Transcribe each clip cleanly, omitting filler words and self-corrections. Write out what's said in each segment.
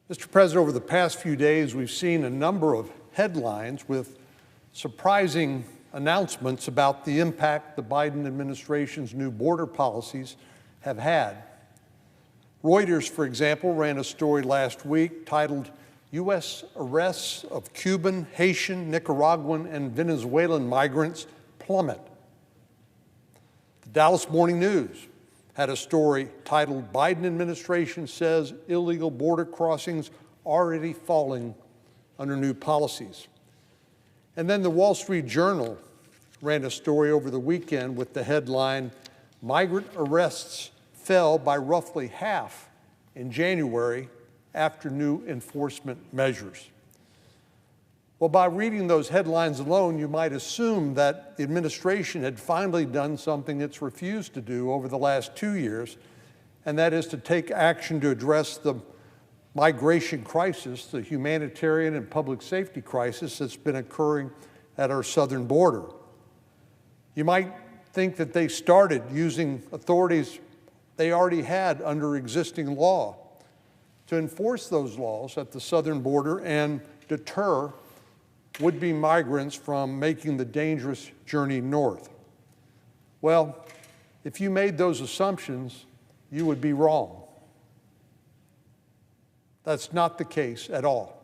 Mr. President, over the past few days, we've seen a number of headlines with surprising announcements about the impact the Biden administration's new border policies have had. Reuters, for example, ran a story last week titled, "U.S. Arrests of Cuban, Haitian, Nicaraguan, and Venezuelan Migrants Plummet." The Dallas Morning News had a story titled, "Biden Administration Says Illegal Border Crossings Already Falling Under New Policies." And then the Wall Street Journal ran a story over the weekend with the headline, "Migrant Arrests Fell by Roughly Half in January After New Enforcement Measures." Well, by reading those headlines alone, you might assume that the administration had finally done something it's refused to do over the last 2 years, and that is to take action to address the migration crisis, the humanitarian and public safety crisis that's been occurring at our southern border. You might think that they started using authorities they already had under existing law to enforce those laws at the southern border and deter would-be migrants from making the dangerous journey north. Well, if you made those assumptions, you would be wrong. That's not the case at all.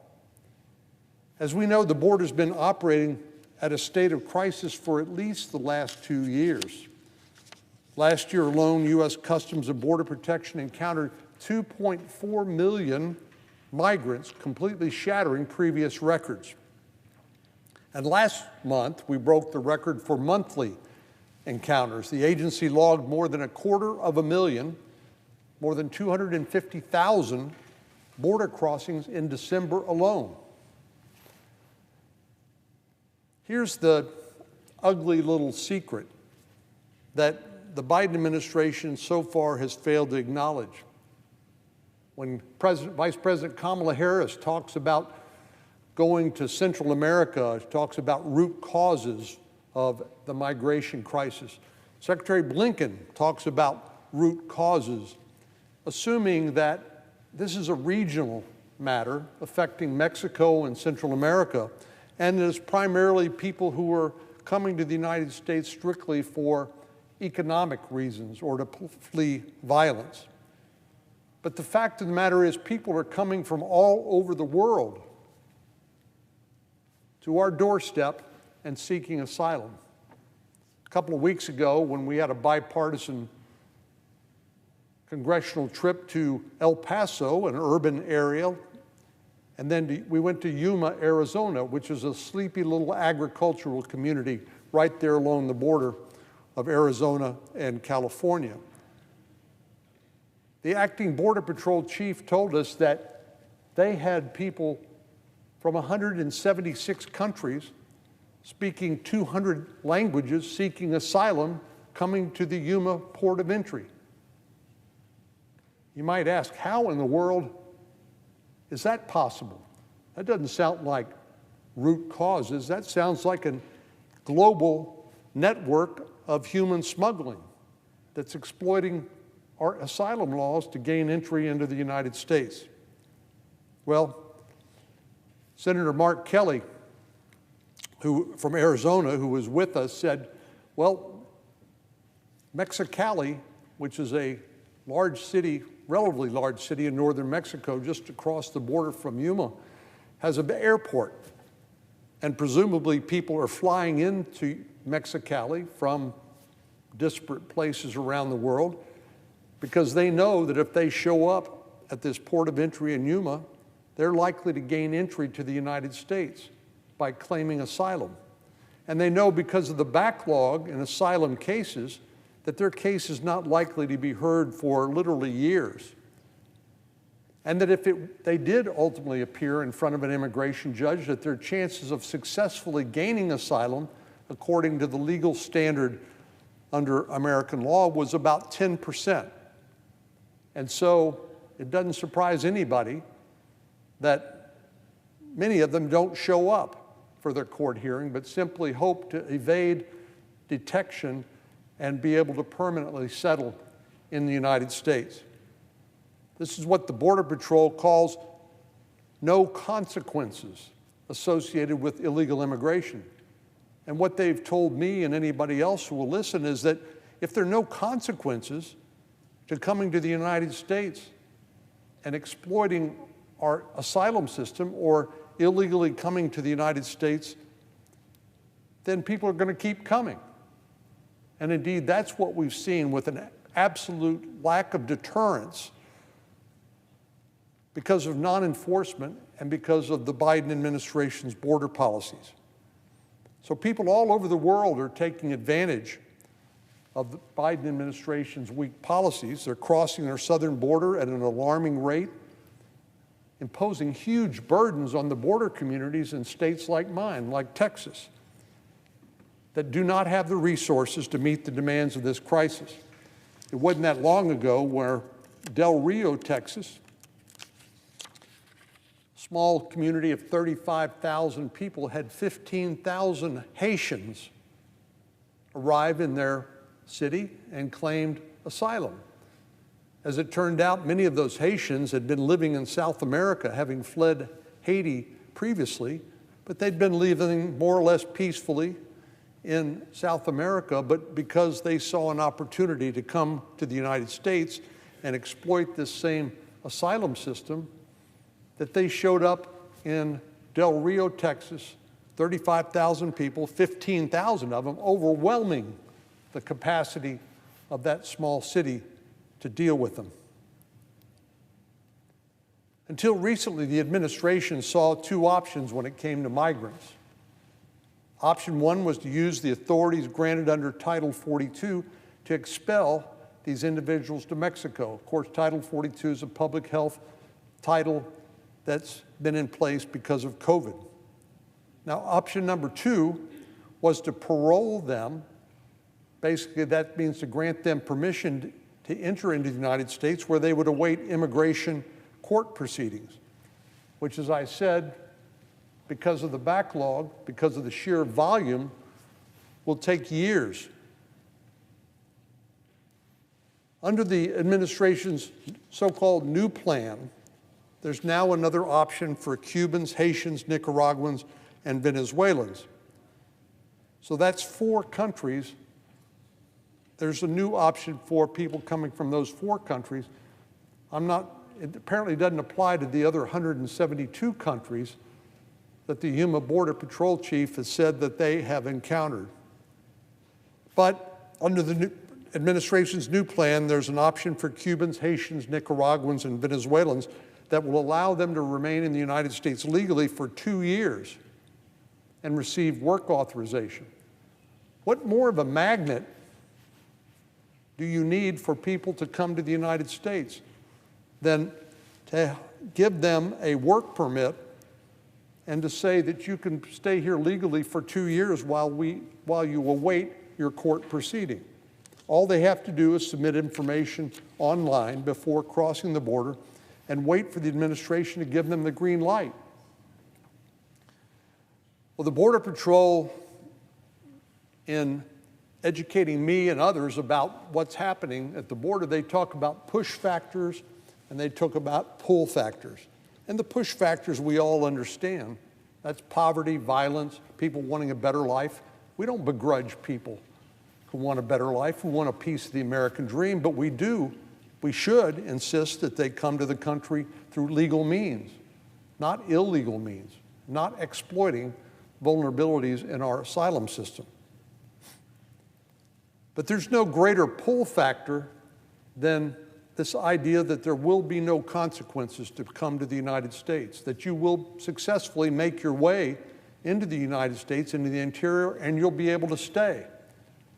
As we know, the border's been operating at a state of crisis for at least the last 2 years. Last year alone, U.S. Customs and Border Protection encountered 2.4 million migrants, completely shattering previous records. And last month, we broke the record for monthly encounters. The agency logged more than 250,000, more than 250,000 border crossings in December alone. Here's the ugly little secret that the Biden administration so far has failed to acknowledge. When Vice President Kamala Harris talks about going to Central America, talks about root causes of the migration crisis. Secretary Blinken talks about root causes, assuming that this is a regional matter affecting Mexico and Central America, and it is primarily people who are coming to the United States strictly for economic reasons or to flee violence. But the fact of the matter is people are coming from all over the world to our doorstep and seeking asylum. A couple of weeks ago, when we had a bipartisan congressional trip to El Paso, an urban area, and then we went to Yuma, Arizona, which is a sleepy little agricultural community right there along the border of Arizona and California. The acting Border Patrol chief told us that they had people from 176 countries, speaking 200 languages, seeking asylum, coming to the Yuma port of entry. You might ask, how in the world is that possible? That doesn't sound like root causes. That sounds like a global network of human smuggling that's exploiting our asylum laws to gain entry into the United States. Well, Senator Mark Kelly, from Arizona, who was with us, said, well, Mexicali, which is a large city, relatively large city in northern Mexico, just across the border from Yuma, has an airport. And presumably people are flying into Mexicali from disparate places around the world because they know that if they show up at this port of entry in Yuma, they're likely to gain entry to the United States by claiming asylum. And they know because of the backlog in asylum cases that their case is not likely to be heard for literally years. And that if they did ultimately appear in front of an immigration judge, that their chances of successfully gaining asylum, according to the legal standard under American law, was about 10%. And so it doesn't surprise anybody that many of them don't show up for their court hearing, but simply hope to evade detection and be able to permanently settle in the United States. This is what the Border Patrol calls no consequences associated with illegal immigration. And what they've told me and anybody else who will listen is that if there are no consequences to coming to the United States and exploiting our asylum system or illegally coming to the United States, then people are going to keep coming. And indeed, that's what we've seen with an absolute lack of deterrence because of non-enforcement and because of the Biden administration's border policies. So people all over the world are taking advantage of the Biden administration's weak policies. They're crossing our southern border at an alarming rate, imposing huge burdens on the border communities in states like mine, like Texas, that do not have the resources to meet the demands of this crisis. It wasn't that long ago where Del Rio, Texas, small community of 35,000 people, had 15,000 Haitians arrive in their city and claimed asylum. As it turned out, many of those Haitians had been living in South America, having fled Haiti previously, but they'd been living more or less peacefully in South America, but because they saw an opportunity to come to the United States and exploit this same asylum system, that they showed up in Del Rio, Texas, 35,000 people, 15,000 of them, overwhelming the capacity of that small city to deal with them. Until recently, the administration saw two options when it came to migrants. Option one was to use the authorities granted under Title 42 to expel these individuals to Mexico. Of course, Title 42 is a public health title that's been in place because of COVID. Now, option number two was to parole them. Basically, that means to grant them permission to enter into the United States where they would await immigration court proceedings, which, as I said, because of the backlog, because of the sheer volume, will take years. Under the administration's so-called new plan, there's now another option for Cubans, Haitians, Nicaraguans, and Venezuelans. So that's 4 countries. There's a new option for people coming from those 4 countries. It apparently doesn't apply to the other 172 countries that the Yuma Border Patrol chief has said that they have encountered. But under the administration's new plan, there's an option for Cubans, Haitians, Nicaraguans, and Venezuelans that will allow them to remain in the United States legally for 2 years and receive work authorization. What more of a magnet do you need for people to come to the United States than to give them a work permit and to say that you can stay here legally for 2 years while you await your court proceeding? All they have to do is submit information online before crossing the border and wait for the administration to give them the green light. Well, the Border Patrol, in educating me and others about what's happening at the border, they talk about push factors and they talk about pull factors. And the push factors we all understand. That's poverty, violence, people wanting a better life. We don't begrudge people who want a better life, who want a piece of the American dream, but we should insist that they come to the country through legal means, not illegal means, not exploiting vulnerabilities in our asylum system. But there's no greater pull factor than this idea that there will be no consequences to come to the United States, that you will successfully make your way into the United States, into the interior, and you'll be able to stay.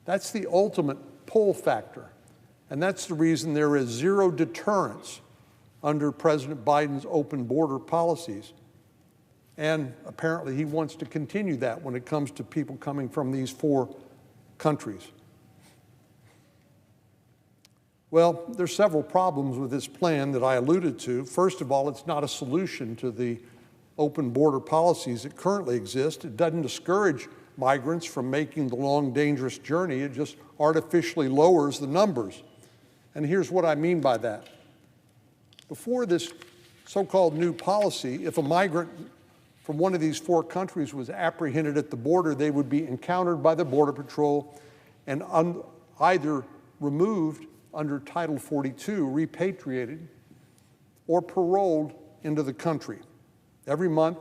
That's the ultimate pull factor. And that's the reason there is zero deterrence under President Biden's open border policies. And apparently he wants to continue that when it comes to people coming from these 4 countries. Well, there's several problems with this plan that I alluded to. First of all, it's not a solution to the open border policies that currently exist. It doesn't discourage migrants from making the long, dangerous journey. It just artificially lowers the numbers. And here's what I mean by that. Before this so-called new policy, if a migrant from one of these 4 countries was apprehended at the border, they would be encountered by the Border Patrol and either removed under Title 42, repatriated, or paroled into the country. Every month,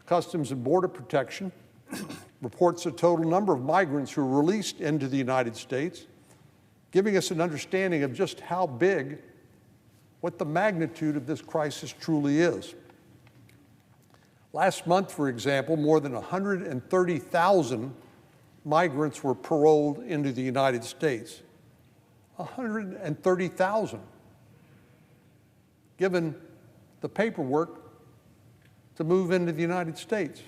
Customs and Border Protection reports the total number of migrants who are released into the United States, giving us an understanding of just how big, what the magnitude of this crisis truly is. Last month, for example, more than 130,000 migrants were paroled into the United States. 130,000, given the paperwork to move into the United States.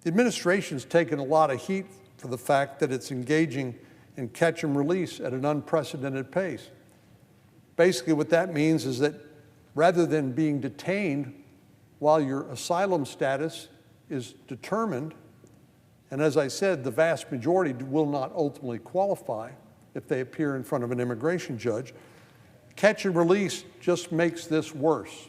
The administration's taken a lot of heat for the fact that it's engaging in catch and release at an unprecedented pace. Basically, what that means is that rather than being detained while your asylum status is determined, and as I said, the vast majority will not ultimately qualify if they appear in front of an immigration judge, catch and release just makes this worse.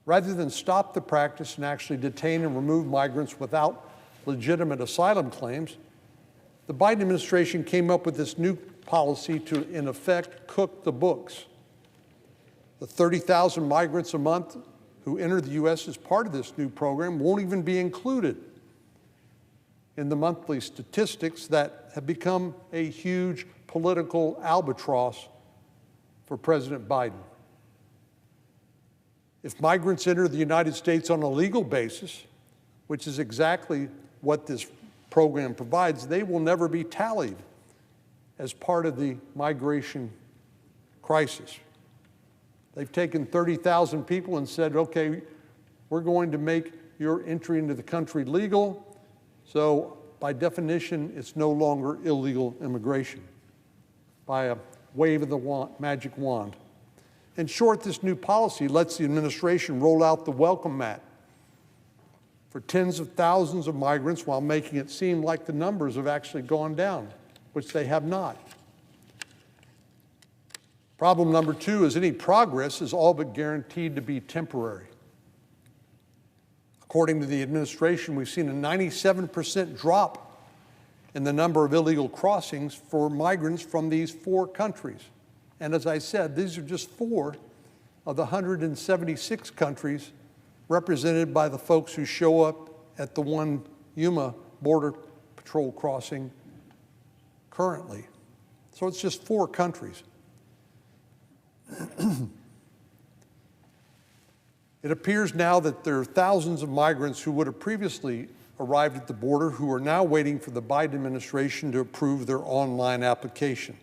Rather than stop the practice and actually detain and remove migrants without legitimate asylum claims, the Biden administration came up with this new policy to, in effect, cook the books. The 30,000 migrants a month who enter the U.S. as part of this new program won't even be included in the monthly statistics that have become a huge political albatross for President Biden. If migrants enter the United States on a legal basis, which is exactly what this program provides, they will never be tallied as part of the migration crisis. They've taken 30,000 people and said, okay, we're going to make your entry into the country legal, so by definition, it's no longer illegal immigration by a wave of the magic wand. In short, this new policy lets the administration roll out the welcome mat for tens of thousands of migrants while making it seem like the numbers have actually gone down, which they have not. Problem number 2 is any progress is all but guaranteed to be temporary. According to the administration, we've seen a 97% drop in the number of illegal crossings for migrants from these 4 countries. And as I said, these are just 4 of the 176 countries represented by the folks who show up at the one Yuma Border Patrol crossing currently. So it's just 4 countries. It appears now that there are thousands of migrants who would have previously arrived at the border who are now waiting for the Biden administration to approve their online application.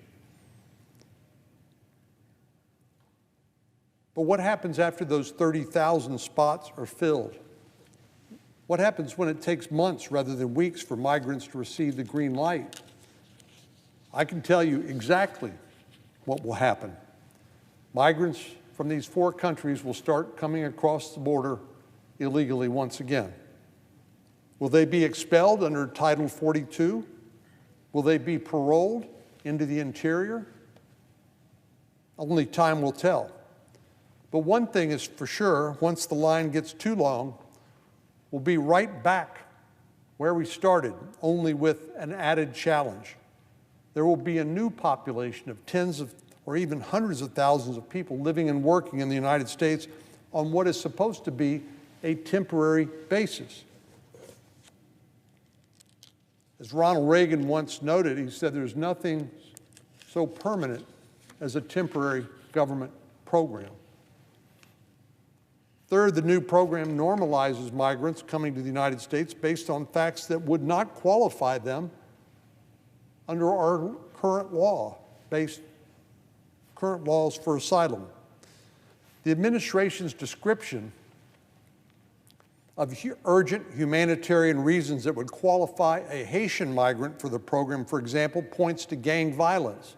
But what happens after those 30,000 spots are filled? What happens when it takes months rather than weeks for migrants to receive the green light? I can tell you exactly what will happen. Migrants from these 4 countries will start coming across the border illegally once again. Will they be expelled under Title 42? Will they be paroled into the interior? Only time will tell. But one thing is for sure, once the line gets too long, we'll be right back where we started, only with an added challenge. There will be a new population of tens of or even hundreds of thousands of people living and working in the United States on what is supposed to be a temporary basis. As Ronald Reagan once noted, he said there's nothing so permanent as a temporary government program. Third, the new program normalizes migrants coming to the United States based on facts that would not qualify them under our current laws for asylum. The administration's description of urgent humanitarian reasons that would qualify a Haitian migrant for the program, for example, points to gang violence,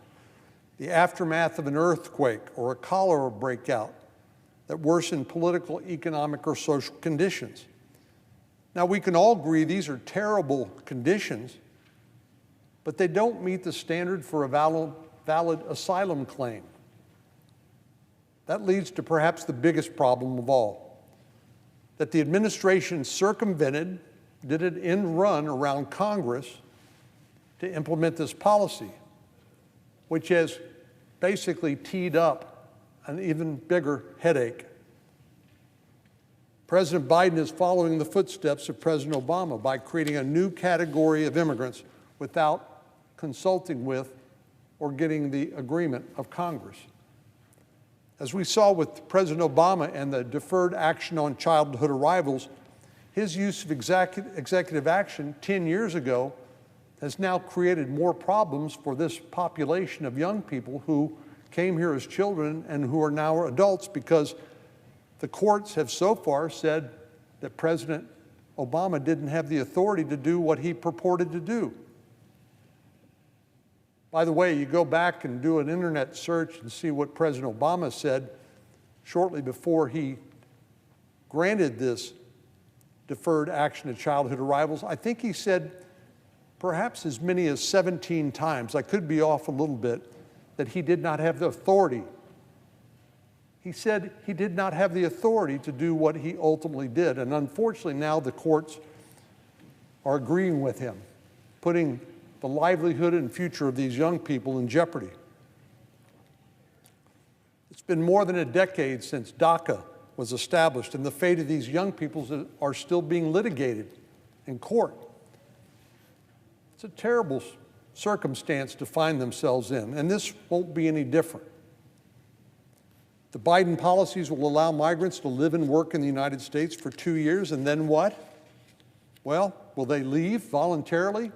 the aftermath of an earthquake or a cholera breakout that worsen political, economic, or social conditions. Now, we can all agree these are terrible conditions, but they don't meet the standard for a valid asylum claim. That leads to perhaps the biggest problem of all, that the administration circumvented, did an end run around Congress to implement this policy, which has basically teed up an even bigger headache. President Biden is following the footsteps of President Obama by creating a new category of immigrants without consulting with or getting the agreement of Congress. As we saw with President Obama and the Deferred Action on Childhood Arrivals, his use of executive action 10 years ago has now created more problems for this population of young people who came here as children and who are now adults, because the courts have so far said that President Obama didn't have the authority to do what he purported to do. By the way, you go back and do an internet search and see what President Obama said shortly before he granted this deferred action to childhood arrivals. I think he said perhaps as many as 17 times, I could be off a little bit, that he did not have the authority. He said he did not have the authority to do what he ultimately did. And unfortunately, now the courts are agreeing with him, putting the livelihood and future of these young people in jeopardy. It's been more than a decade since DACA was established, and the fate of these young people are still being litigated in court. It's a terrible circumstance to find themselves in, and this won't be any different. The Biden policies will allow migrants to live and work in the United States for 2 years, and then what? Well, will they leave voluntarily?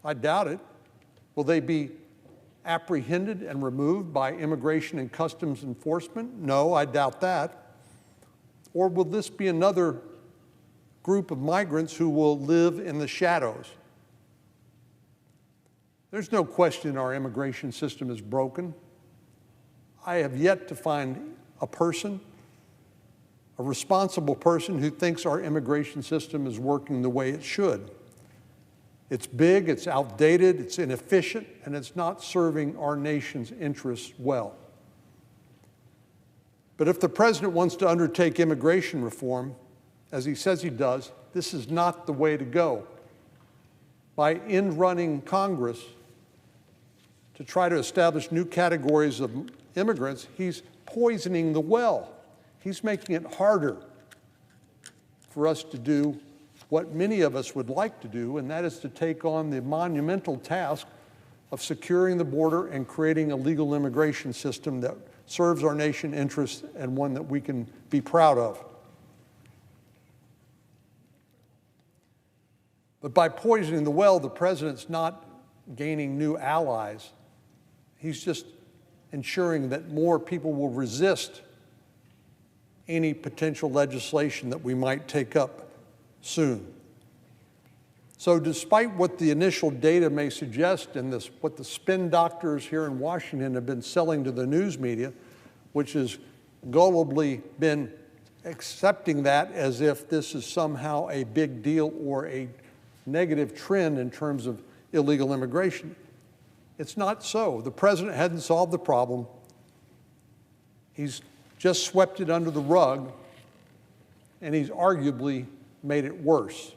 I doubt it. Will they be apprehended and removed by Immigration and Customs Enforcement? No, I doubt that. Or will this be another group of migrants who will live in the shadows? There's no question our immigration system is broken. I have yet to find a person, a responsible person, who thinks our immigration system is working the way it should. It's big, it's outdated, it's inefficient, and it's not serving our nation's interests well. But if the president wants to undertake immigration reform, as he says he does, this is not the way to go. By end-running Congress to try to establish new categories of immigrants, he's poisoning the well. He's making it harder for us to do what many of us would like to do, and that is to take on the monumental task of securing the border and creating a legal immigration system that serves our nation's interests and one that we can be proud of. But by poisoning the well, the president's not gaining new allies. He's just ensuring that more people will resist any potential legislation that we might take up soon. So despite what the initial data may suggest and what the spin doctors here in Washington have been selling to the news media, which has gullibly been accepting that as if this is somehow a big deal or a negative trend in terms of illegal immigration, it's not so. The president hasn't solved the problem. He's just swept it under the rug, and he's arguably made it worse.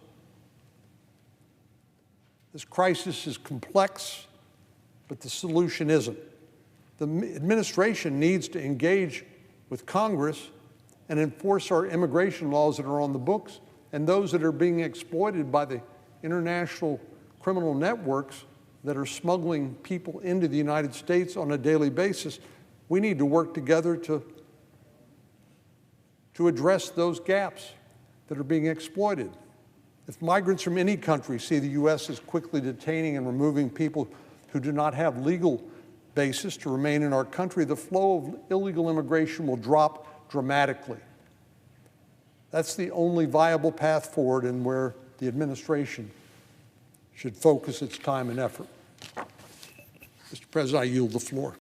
This crisis is complex, but the solution isn't. The administration needs to engage with Congress and enforce our immigration laws that are on the books, and those that are being exploited by the international criminal networks that are smuggling people into the United States on a daily basis. We need to work together to address those gaps that are being exploited. If migrants from any country see the U.S. as quickly detaining and removing people who do not have legal basis to remain in our country, the flow of illegal immigration will drop dramatically. That's the only viable path forward and where the administration should focus its time and effort. Mr. President, I yield the floor.